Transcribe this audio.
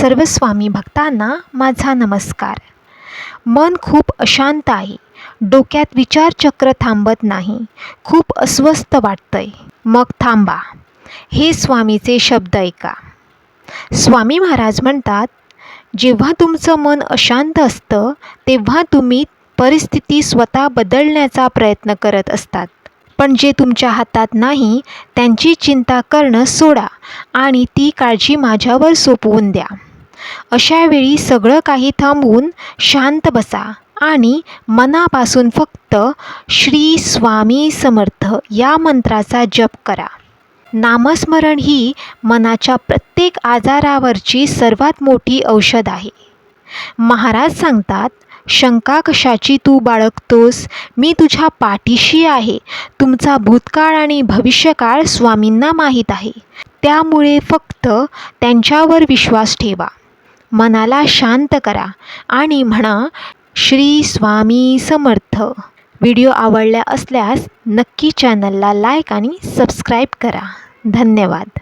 सर्व स्वामी भक्तांना माझा नमस्कार। मन खूप अशांत आहे, डोक्यात विचारचक्र थांबत नाही, खूप अस्वस्थ वाटतंय। मग थांबा, हे स्वामीचे शब्द ऐका। स्वामी महाराज म्हणतात, जेव्हा तुमचं मन अशांत असतं तेव्हा तुम्ही परिस्थिती स्वतः बदलण्याचा प्रयत्न करत असतात, पण जे तुमच्या हातात नाही त्यांची चिंता करणं सोडा आणि ती काळजी माझ्यावर सोपवून द्या। अशा वेळी सगळं काही थांबवून शांत बसा आणि मनापासून फक्त श्री स्वामी समर्थ या मंत्राचा जप करा। नामस्मरण ही मनाच्या प्रत्येक आजारावरची सर्वात मोठी औषध आहे। महाराज सांगतात, शंका कशाची तू बाळगतोस, मी तुझ्या पाठीशी आहे। तुमचा भूतकाळ आणि भविष्यकाळ स्वामींना माहीत आहे, त्यामुळे फक्त त्यांच्यावर विश्वास ठेवा। मनाला शांत करा आणि म्हणा, श्री स्वामी समर्थ। व्हिडिओ आवडला असल्यास नक्की चॅनलला लाईक आणि सबस्क्राईब करा। धन्यवाद।